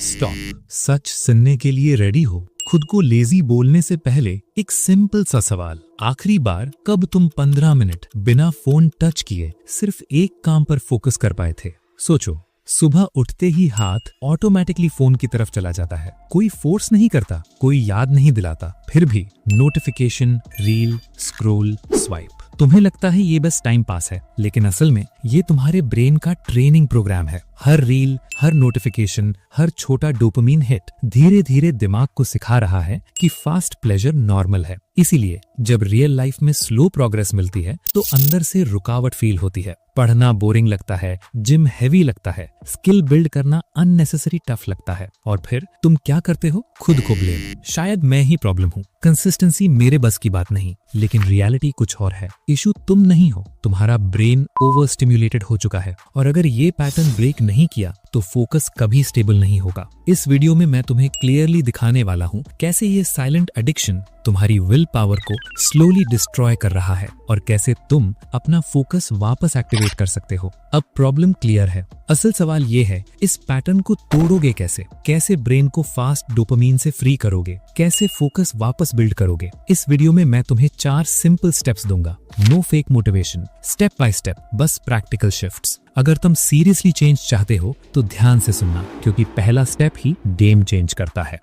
Stop. सच सुनने के लिए रेडी हो? खुद को लेजी बोलने से पहले एक सिंपल सा सवाल, आखिरी बार कब तुम 15 मिनट बिना फोन टच किए सिर्फ एक काम पर फोकस कर पाए थे? सोचो। सुबह उठते ही हाथ ऑटोमेटिकली फोन की तरफ चला जाता है। कोई फोर्स नहीं करता, कोई याद नहीं दिलाता, फिर भी नोटिफिकेशन, रील, स्क्रॉल, स्वाइप। तुम्हें लगता है ये बस टाइम पास है, लेकिन असल में ये तुम्हारे ब्रेन का ट्रेनिंग प्रोग्राम है। हर रील, हर नोटिफिकेशन, हर छोटा डोपामिन हिट धीरे धीरे दिमाग को सिखा रहा है कि फास्ट प्लेजर नॉर्मल है। इसीलिए जब रियल लाइफ में स्लो प्रोग्रेस मिलती है तो अंदर से रुकावट फील होती है। पढ़ना बोरिंग लगता है, जिम हैवी लगता है, स्किल बिल्ड करना अननेसेसरी टफ लगता है। और फिर तुम क्या करते हो? खुद को ब्लेम। शायद मैं ही प्रॉब्लम हूँ, कंसिस्टेंसी मेरे बस की बात नहीं। लेकिन रियलिटी कुछ और है। इशू तुम नहीं हो, तुम्हारा ब्रेन ओवर स्टिम्युलेटेड हो चुका है। और अगर ये पैटर्न ब्रेक नहीं किया तो फोकस कभी स्टेबल नहीं होगा। इस वीडियो में मैं तुम्हें क्लियरली दिखाने वाला हूँ कैसे ये साइलेंट एडिक्शन तुम्हारी विल पावर को स्लोली डिस्ट्रॉय कर रहा है और कैसे तुम अपना फोकस वापस एक्टिवेट कर सकते हो। अब प्रॉब्लम क्लियर है। असल सवाल ये है, इस पैटर्न को तोड़ोगे कैसे? कैसे ब्रेन को फास्ट डोपामिन से फ्री करोगे? कैसे फोकस वापस बिल्ड करोगे? इस वीडियो में मैं तुम्हें 4 सिंपल स्टेप्स दूंगा। No fake motivation, step by step, बस प्रैक्टिकल शिफ्ट्स। अगर तुम सीरियसली चेंज चाहते हो तो ध्यान से सुनना, क्योंकि पहला स्टेप ही गेम चेंज करता है।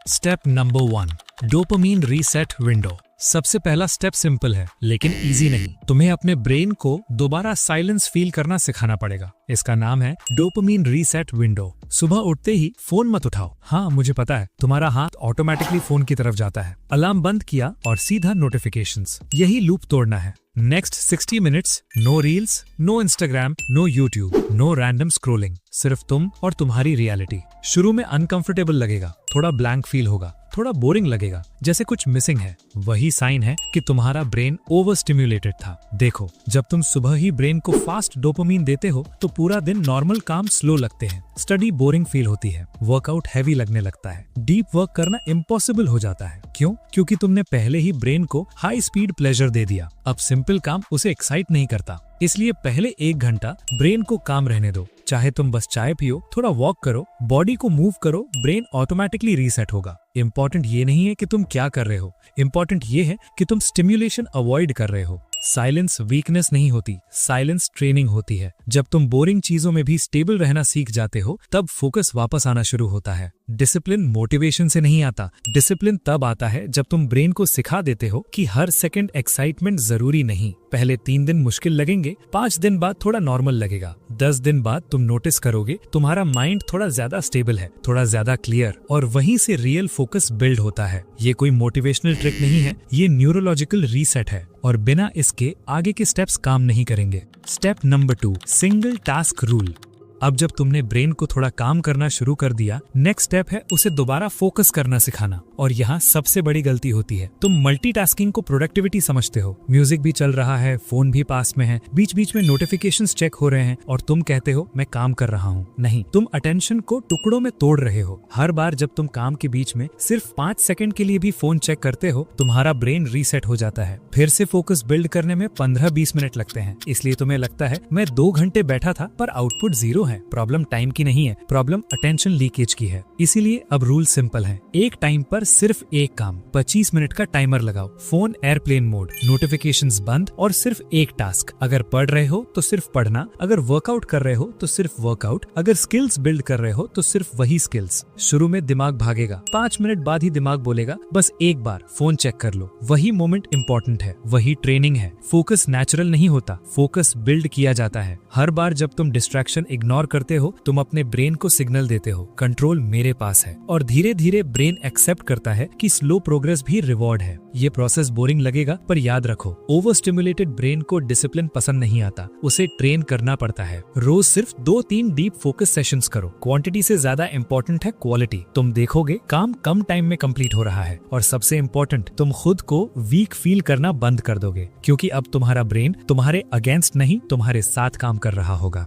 Step number 1, dopamine reset window. सबसे पहला स्टेप सिंपल है लेकिन इजी नहीं। तुम्हें अपने ब्रेन को दोबारा साइलेंस फील करना सिखाना पड़ेगा। इसका नाम है डोपामिन रीसेट विंडो। सुबह उठते ही फोन मत उठाओ। हाँ, मुझे पता है, तुम्हारा हाथ ऑटोमेटिकली फोन की तरफ जाता है। अलार्म बंद किया और सीधा नोटिफिकेशंस। यही लूप तोड़ना है। Next 60 minutes, no reels, no Instagram, no YouTube, no random scrolling. सिर्फ तुम और तुम्हारी रियलिटी। शुरू में अनकंफर्टेबल लगेगा, थोड़ा ब्लैंक फील होगा, थोड़ा बोरिंग लगेगा, जैसे कुछ मिसिंग है। वही साइन है कि तुम्हारा ब्रेन ओवर स्टिम्युलेटेड था। देखो, जब तुम सुबह ही ब्रेन को फास्ट डोपामिन देते हो तो पूरा दिन नॉर्मल काम स्लो लगते हैं, स्टडी बोरिंग फील होती है, वर्कआउट हैवी लगने लगता है, डीप वर्क करना इम्पॉसिबल हो जाता है। क्यों? क्योंकि तुमने पहले ही ब्रेन को हाई स्पीड प्लेजर दे दिया। अब सिंपल काम उसे एक्साइट नहीं करता। इसलिए पहले 1 घंटा ब्रेन को काम रहने दो। चाहे तुम बस चाय पियो, थोड़ा वॉक करो, बॉडी को मूव करो, ब्रेन ऑटोमेटिकली रीसेट होगा। इंपॉर्टेंट ये नहीं है कि तुम क्या कर रहे हो, इंपॉर्टेंट ये है कि तुम स्टिम्युलेशन अवॉइड कर रहे हो। साइलेंस वीकनेस नहीं होती, साइलेंस ट्रेनिंग होती है। जब तुम बोरिंग चीजों में भी स्टेबल रहना सीख जाते हो तब फोकस वापस आना शुरू होता है। डिसिप्लिन मोटिवेशन से नहीं आता, डिसिप्लिन तब आता है जब तुम ब्रेन को सिखा देते हो कि हर सेकंड एक्साइटमेंट जरूरी नहीं। पहले 3 दिन मुश्किल लगेंगे, 5 दिन बाद थोड़ा नॉर्मल लगेगा, 10 दिन बाद तुम नोटिस करोगे तुम्हारा माइंड थोड़ा ज्यादा स्टेबल है, थोड़ा ज्यादा क्लियर, और वहीं से रियल फोकस बिल्ड होता है। ये कोई मोटिवेशनल ट्रिक नहीं है, ये न्यूरोलॉजिकल रीसेट है और बिना इसके आगे के स्टेप्स काम नहीं करेंगे। Step number 2, single task rule. अब जब तुमने ब्रेन को थोड़ा काम करना शुरू कर दिया, नेक्स्ट स्टेप है उसे दोबारा फोकस करना सिखाना। और यहाँ सबसे बड़ी गलती होती है, तुम मल्टीटास्किंग को प्रोडक्टिविटी समझते हो। म्यूजिक भी चल रहा है, फोन भी पास में है, बीच बीच में नोटिफिकेशंस चेक हो रहे हैं और तुम कहते हो मैं काम कर रहा हूँ। नहीं, तुम अटेंशन को टुकड़ों में तोड़ रहे हो। हर बार जब तुम काम के बीच में सिर्फ 5 सेकंड के लिए भी फोन चेक करते हो, तुम्हारा ब्रेन रीसेट हो जाता है। फिर से फोकस बिल्ड करने में 15-20 मिनट लगते हैं। इसलिए तुम्हें लगता है मैं 2 घंटे बैठा था पर आउटपुट 0 है। प्रॉब्लम टाइम की नहीं है, प्रॉब्लम अटेंशन लीकेज की है। इसीलिए अब रूल सिंपल है, एक टाइम पर सिर्फ एक काम। 25 मिनट का टाइमर लगाओ, फोन एयरप्लेन मोड, नोटिफिकेशंस बंद और सिर्फ एक टास्क। अगर पढ़ रहे हो तो सिर्फ पढ़ना, अगर वर्कआउट कर रहे हो तो सिर्फ वर्कआउट, अगर स्किल्स बिल्ड कर रहे हो तो सिर्फ वही स्किल्स। शुरू में दिमाग भागेगा, 5 मिनट बाद ही दिमाग बोलेगा बस एक बार फोन चेक कर लो। वही मोमेंट इंपॉर्टेंट है, वही ट्रेनिंग है। फोकस नेचुरल नहीं होता, फोकस बिल्ड किया जाता है। हर बार जब तुम डिस्ट्रैक्शन इग्नोर करते हो, तुम अपने ब्रेन को सिग्नल देते हो कंट्रोल मेरे पास है। और धीरे धीरे ब्रेन एक्सेप्ट करता है कि स्लो प्रोग्रेस भी रिवॉर्ड है। ये प्रोसेस बोरिंग लगेगा पर याद रखो, ओवर स्टिम्युलेटेड ब्रेन को डिसिप्लिन पसंद नहीं आता, उसे ट्रेन करना पड़ता है। रोज सिर्फ 2-3 डीप फोकस सेशंस करो। क्वांटिटी से ज्यादा इंपॉर्टेंट है क्वालिटी। तुम देखोगे काम कम टाइम में कंप्लीट हो रहा है और सबसे इंपॉर्टेंट, तुम खुद को वीक फील करना बंद कर दोगे, क्योंकि अब तुम्हारा ब्रेन तुम्हारे अगेंस्ट नहीं तुम्हारे साथ काम कर रहा होगा।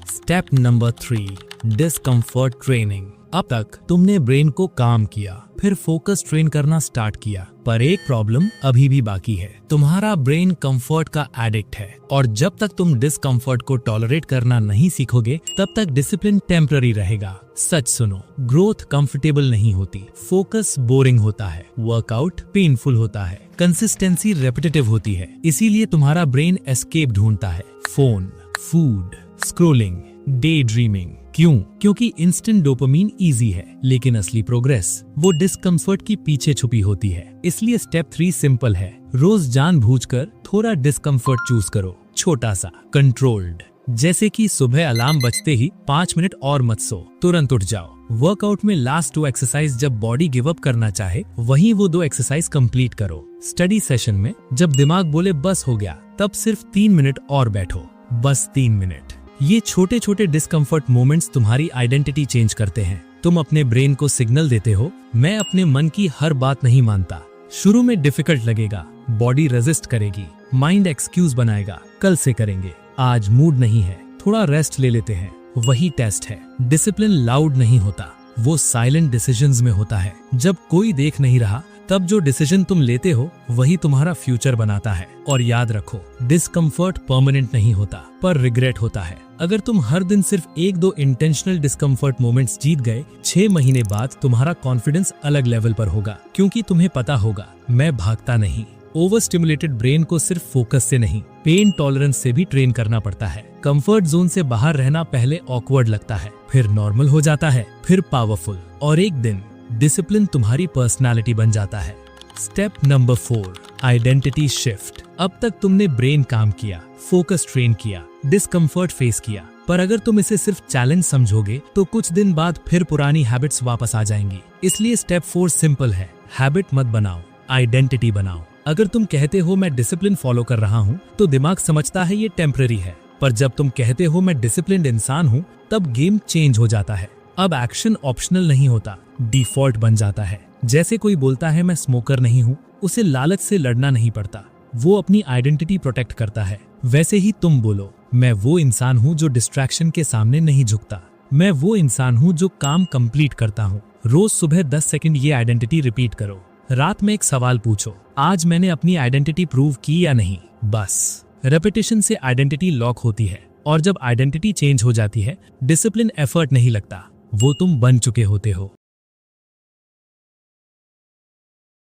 Step number 3, discomfort training. अब तक तुमने ब्रेन को काम किया, फिर फोकस ट्रेन करना स्टार्ट किया, पर एक प्रॉब्लम अभी भी बाकी है। तुम्हारा ब्रेन कंफर्ट का एडिक्ट है, और जब तक तुम डिस्कंफर्ट को टॉलरेट करना नहीं सीखोगे तब तक डिसिप्लिन टेम्पररी रहेगा। सच सुनो, ग्रोथ कंफर्टेबल नहीं होती, फोकस बोरिंग होता है, वर्कआउट पेनफुल होता है, कंसिस्टेंसी रेपिटेटिव होती है। इसीलिए तुम्हारा ब्रेन एस्केप ढूंढता है, phone, food, scrolling, day dreaming. क्यों? क्योंकि इंस्टेंट डोपामीन इजी है, लेकिन असली प्रोग्रेस वो डिस्कम्फर्ट की पीछे छुपी होती है। इसलिए स्टेप 3 सिंपल है, रोज जानबूझकर थोड़ा डिस्कम्फर्ट चूज करो, छोटा सा, कंट्रोल्ड। जैसे कि सुबह अलार्म बजते ही 5 मिनट और मत सो, तुरंत उठ जाओ। वर्कआउट में लास्ट 2 एक्सरसाइज जब बॉडी गिव अप करना चाहे, वहीं वो 2 एक्सरसाइज कंप्लीट करो। स्टडी सेशन में जब दिमाग बोले बस हो गया, तब सिर्फ 3 मिनट और बैठो, बस 3 मिनट। ये छोटे छोटे डिस्कम्फर्ट मोमेंट्स तुम्हारी आइडेंटिटी चेंज करते हैं। तुम अपने ब्रेन को सिग्नल देते हो, मैं अपने मन की हर बात नहीं मानता। शुरू में डिफिकल्ट लगेगा, बॉडी रेजिस्ट करेगी, माइंड एक्सक्यूज बनाएगा, कल से करेंगे, आज मूड नहीं है, थोड़ा रेस्ट ले लेते हैं। वही टेस्ट है। डिसिप्लिन लाउड नहीं होता, वो साइलेंट डिसीजंस में होता है। जब कोई देख नहीं रहा, तब जो डिसीजन तुम लेते हो वही तुम्हारा फ्यूचर बनाता है। और याद रखो, डिस्कम्फर्ट परमानेंट नहीं होता, पर रिग्रेट होता है। अगर तुम हर दिन सिर्फ 1-2 इंटेंशनल डिस्कम्फर्ट मोमेंट्स जीत गए, 6 महीने बाद तुम्हारा कॉन्फिडेंस अलग लेवल पर होगा, क्योंकि तुम्हें पता होगा, मैं भागता नहीं। ओवर स्टिमुलेटेड ब्रेन को सिर्फ फोकस से नहीं, पेन टॉलरेंस से भी ट्रेन करना पड़ता है। कंफर्ट जोन से बाहर रहना पहले ऑकवर्ड लगता है, फिर नॉर्मल हो जाता है, फिर पावरफुल, और एक दिन डिसिप्लिन तुम्हारी पर्सनालिटी बन जाता है। Step number 4, identity shift. अब तक तुमने ब्रेन काम किया, फोकस ट्रेन किया, डिस्कम्फर्ट फेस किया, पर अगर तुम इसे सिर्फ चैलेंज समझोगे तो कुछ दिन बाद फिर पुरानी हैबिट्स वापस आ जाएंगी। इसलिए स्टेप 4 सिंपल है, हैबिट मत बनाओ, आइडेंटिटी बनाओ। अगर तुम कहते हो मैं डिसिप्लिन फॉलो कर रहा हूँ, तो दिमाग समझता है ये टेम्पररी है, पर जब तुम कहते हो मैं डिसिप्लिन्ड इंसान हूँ, तब गेम चेंज हो जाता है। अब एक्शन ऑप्शनल नहीं होता, डिफॉल्ट बन जाता है। जैसे कोई बोलता है मैं स्मोकर नहीं हूँ, उसे लालच से लड़ना नहीं पड़ता, वो अपनी आइडेंटिटी प्रोटेक्ट करता है। वैसे ही तुम बोलो, मैं वो इंसान हूँ जो डिस्ट्रैक्शन के सामने नहीं झुकता, मैं वो इंसान हूँ जो काम कंप्लीट करता हूँ। रोज सुबह 10 सेकंड ये आइडेंटिटी रिपीट करो। रात में एक सवाल पूछो, आज मैंने अपनी आइडेंटिटी प्रूव की या नहीं। बस रेपिटेशन से आइडेंटिटी लॉक होती है, और जब आइडेंटिटी चेंज हो जाती है, डिसिप्लिन एफर्ट नहीं लगता, वो तुम बन चुके होते हो।